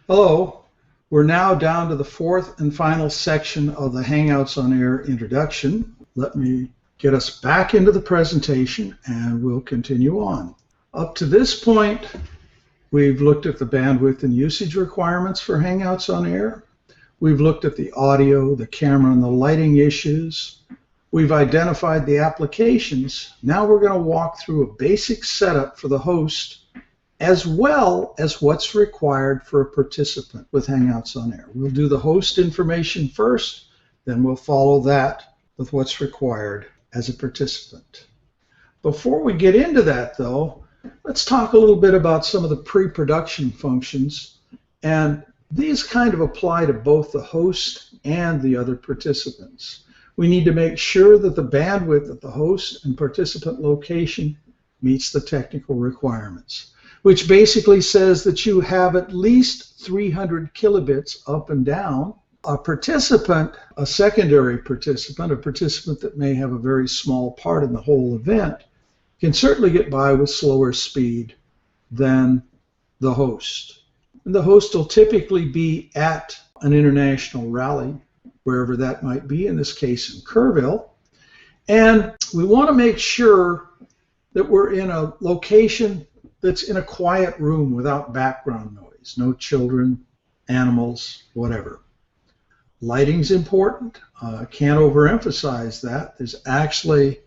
Hello, we're now down to the fourth and final section of the Hangouts on Air introduction. Let me get us back into the presentation and we'll continue on. Up to this point, we've looked at the bandwidth and usage requirements for Hangouts on Air. We've looked at the audio, the camera, and the lighting issues. We've identified the applications. Now we're going to walk through a basic setup for the host as well as what's required for a participant with Hangouts on Air. We'll do the host information first, then we'll follow that with what's required as a participant. Before we get into that, though, let's talk a little bit about some of the pre-production functions, and these kind of apply to both the host and the other participants. We need to make sure that the bandwidth at the host and participant location meets the technical requirements, which basically says that you have at least 300 kilobits up and down. A participant, a secondary participant, a participant that may have a very small part in the whole event, can certainly get by with slower speed than the host. And the host will typically be at an international rally, wherever that might be, in this case in Kerrville. And we want to make sure that we're in a location that's in a quiet room without background noise, no children, animals, whatever. Lighting's important. Can't overemphasize that. There's actually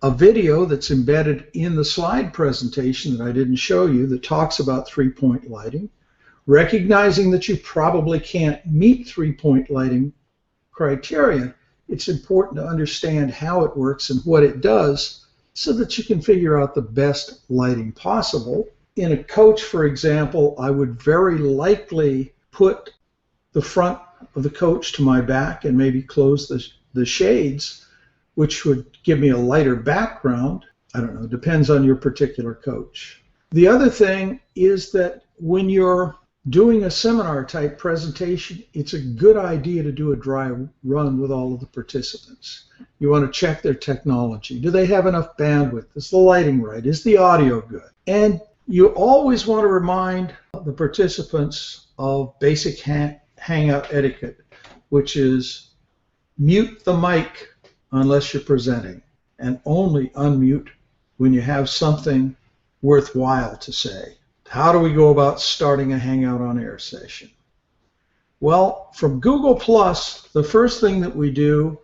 a video that's embedded in the slide presentation that I didn't show you that talks about three-point lighting. Recognizing that you probably can't meet three-point lighting criteria, it's important to understand how it works and what it does so that you can figure out the best lighting possible. In a coach, for example, I would very likely put the front of the coach to my back and maybe close the shades, which would give me a lighter background. I don't know, depends on your particular coach. The other thing is that when you're doing a seminar type presentation, it's a good idea to do a dry run with all of the participants. You want to check their technology. Do they have enough bandwidth? Is the lighting right? Is the audio good? And you always want to remind the participants of basic Hangout etiquette, which is mute the mic unless you're presenting, and only unmute when you have something worthwhile to say. How do we go about starting a Hangout on Air session? Well, from Google+, the first thing that we do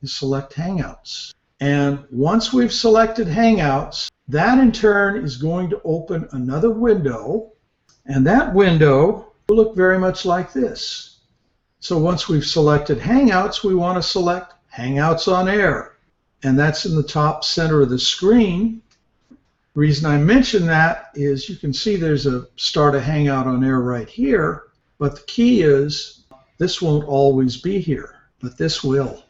is select Hangouts. And once we've selected Hangouts, that in turn is going to open another window, and that window will look very much like this. So once we've selected Hangouts, we want to select Hangouts on Air, and that's in the top center of the screen. The reason I mention that is you can see there's a start a Hangout on Air right here, but the key is this won't always be here, but this will.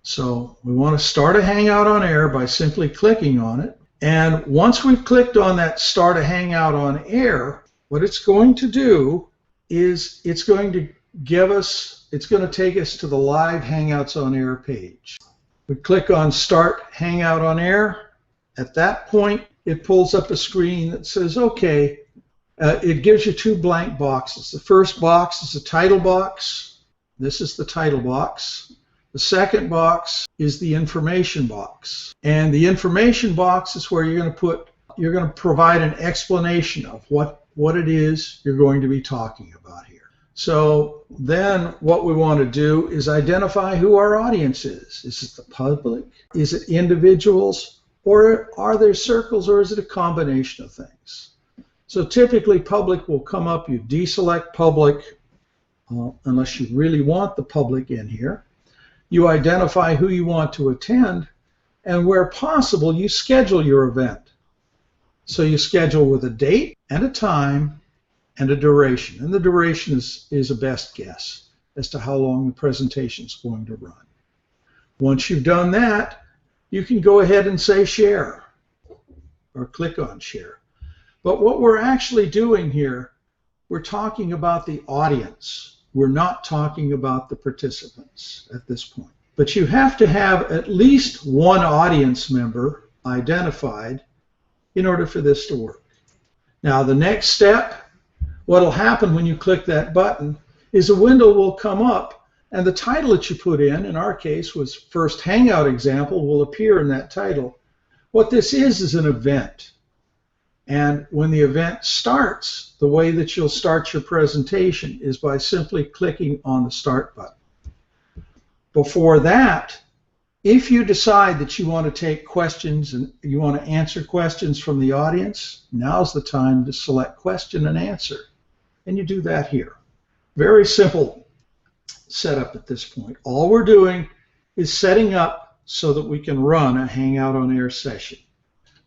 So we want to start a Hangout on Air by simply clicking on it, and once we've clicked on that start a Hangout on Air, what it's going to do is it's going to take us to the live Hangouts on Air page. We click on start Hangout on Air. At that point, it pulls up a screen that says, okay, it gives you two blank boxes. The first box is a title box. This is the title box. The second box is the information box. And the information box is where you're going to provide an explanation of what it is you're going to be talking about here. So then what we want to do is identify who our audience is. Is it the public? Is it individuals? Or are there circles, or is it a combination of things? So typically public will come up. You deselect public unless you really want the public in here. You identify who you want to attend, and where possible, you schedule your event. So you schedule with a date and a time and a duration. And the duration is a best guess as to how long the presentation is going to run. Once you've done that, you can go ahead and say share or click on share. But what we're actually doing here, we're talking about the audience. We're not talking about the participants at this point. But you have to have at least one audience member identified in order for this to work. Now the next step, What will happen when you click that button is a window will come up, and the title that you put in our case was First Hangout Example, will appear in that title. What this is an event. And when the event starts, the way that you'll start your presentation is by simply clicking on the Start button. Before that, if you decide that you want to take questions and you want to answer questions from the audience, now's the time to select Question and Answer. And you do that here. Very simple setup at this point. All we're doing is setting up so that we can run a Hangout on Air session.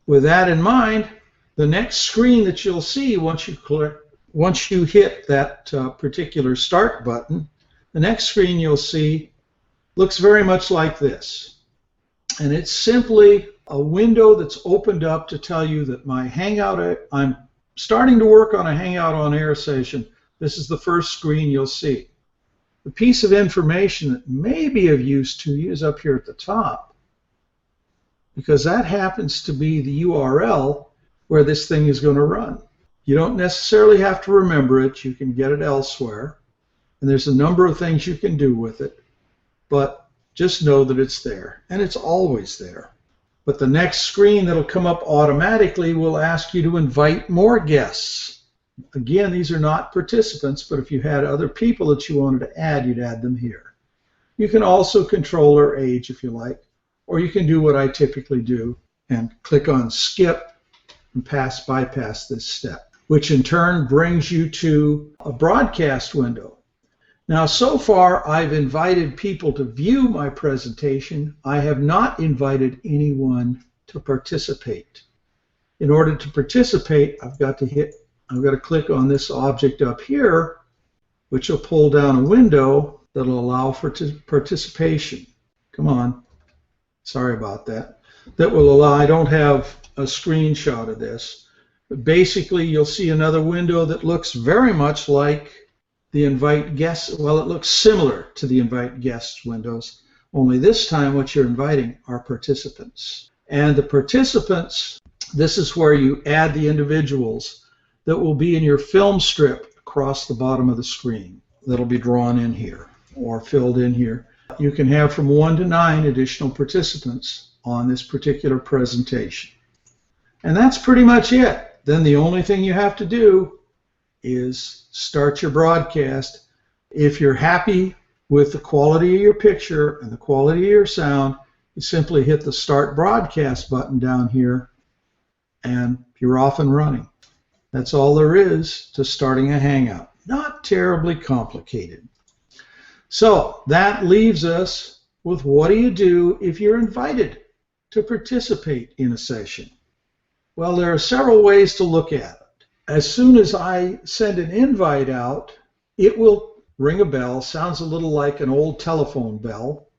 With that in mind, the next screen that you'll see once you hit that particular Start button, the next screen you'll see looks very much like this. And it's simply a window that's opened up to tell you that my Hangout, I'm starting to work on a Hangout on Air session. This is the first screen you'll see. The piece of information that may be of use to you is up here at the top, because that happens to be the URL where this thing is going to run. You don't necessarily have to remember it. You can get it elsewhere. And there's a number of things you can do with it. But just know that it's there. And it's always there. But the next screen that'll come up automatically will ask you to invite more guests. Again, these are not participants, but if you had other people that you wanted to add, you'd add them here. You can also control their age if you like, or you can do what I typically do and click on Skip and bypass this step, which in turn brings you to a broadcast window. Now, so far, I've invited people to view my presentation. I have not invited anyone to participate. In order to participate, I've got to click on this object up here, which will pull down a window that'll allow for participation. Come on. Sorry about that. That will allow, I don't have a screenshot of this, but basically you'll see another window that looks very much like the invite guests. Well, it looks similar to the invite guests windows, only this time what you're inviting are participants. And the participants, this is where you add the individuals that will be in your film strip across the bottom of the screen. That'll be drawn in here or filled in here. You can have from 1 to 9 additional participants on this particular presentation. And that's pretty much it. Then the only thing you have to do is start your broadcast. If you're happy with the quality of your picture and the quality of your sound, you simply hit the Start Broadcast button down here and you're off and running. That's all there is to starting a Hangout. Not terribly complicated. So that leaves us with, what do you do if you're invited to participate in a session? Well, there are several ways to look at it. As soon as I send an invite out, it will ring a bell. Sounds a little like an old telephone bell.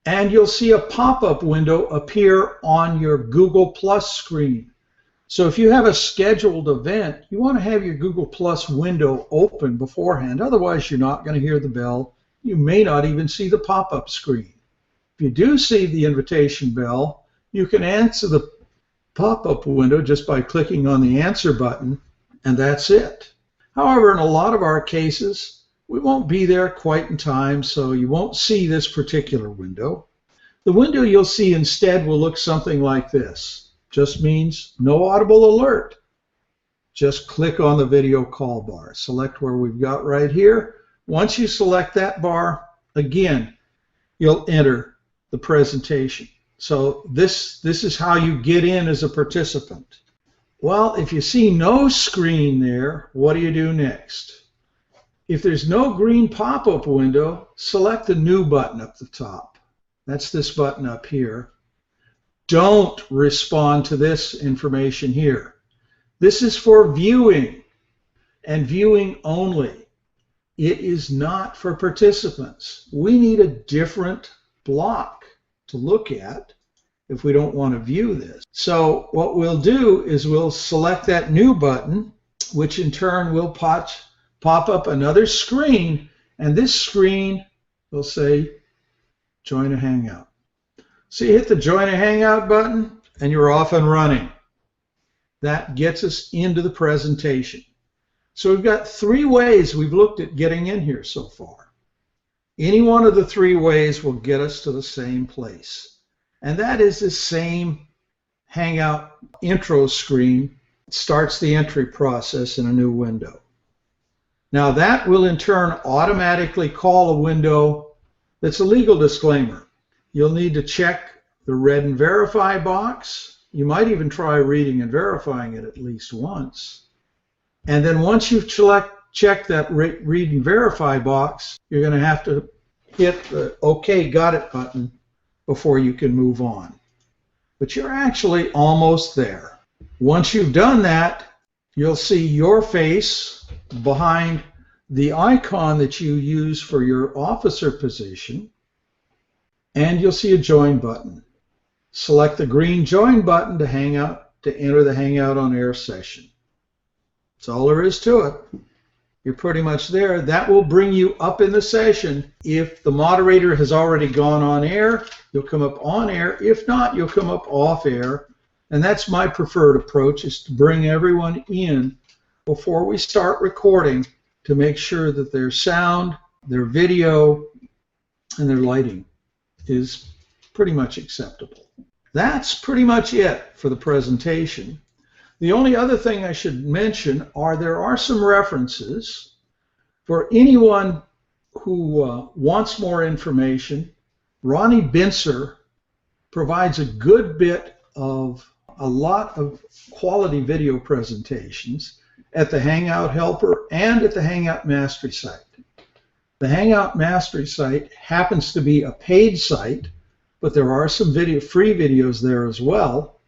And you'll see a pop-up window appear on your Google Plus screen. So if you have a scheduled event, you want to have your Google Plus window open beforehand. Otherwise, you're not going to hear the bell. You may not even see the pop-up screen. If you do see the invitation bell, you can answer the pop-up window just by clicking on the Answer button, and that's it. However, in a lot of our cases, we won't be there quite in time, so you won't see this particular window. The window you'll see instead will look something like this. Just means no audible alert. Just click on the video call bar. Select where we've got right here. Once you select that bar, again, you'll enter the presentation. So this is how you get in as a participant. Well, if you see no screen there, what do you do next? If there's no green pop-up window, select the New button up the top. That's this button up here. Don't respond to this information here. This is for viewing and viewing only. It is not for participants. We need a different block to look at if we don't want to view this. So what we'll do is we'll select that New button, which in turn will pop up another screen, and this screen will say Join a Hangout. So you hit the Join a Hangout button and you're off and running. That gets us into the presentation. So we've got 3 ways we've looked at getting in here so far. Any one of the 3 ways will get us to the same place. And that is the same Hangout intro screen. It starts the entry process in a new window. Now that will in turn automatically call a window that's a legal disclaimer. You'll need to check the read and verify box. You might even try reading and verifying it at least once. And then once you've checked that read and verify box, you're going to have to hit the OK, got it button before you can move on. But you're actually almost there. Once you've done that, you'll see your face behind the icon that you use for your officer position, and you'll see a join button. Select the green join button to enter the Hangout on Air session. That's all there is to it. You're pretty much there. That will bring you up in the session. If the moderator has already gone on air, you'll come up on air. If not, you'll come up off air. And that's my preferred approach, is to bring everyone in before we start recording to make sure that their sound, their video, and their lighting is pretty much acceptable. That's pretty much it for the presentation. The only other thing I should mention there are some references for anyone who wants more information. Ronnie Bincer provides a good bit of a lot of quality video presentations at the Hangout Helper and at the Hangout Mastery site. The Hangout Mastery site happens to be a paid site, but there are some free videos there as well.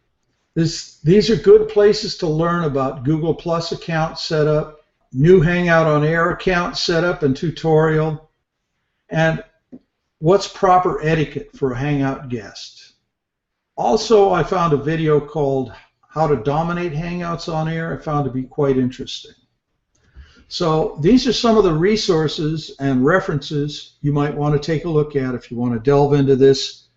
These are good places to learn about Google Plus account setup, new Hangout on Air account setup and tutorial, and what's proper etiquette for a Hangout guest. Also, I found a video called How to Dominate Hangouts on Air I found to be quite interesting. So these are some of the resources and references you might want to take a look at if you want to delve into this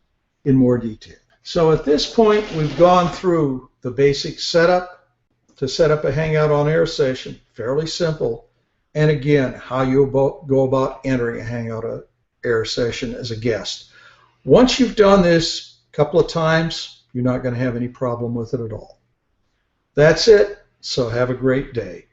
in more detail. So at this point, we've gone through the basic setup to set up a Hangout on Air session, fairly simple, and again, how you go about entering a Hangout on Air session as a guest. Once you've done this a couple of times, you're not going to have any problem with it at all. That's it, so have a great day.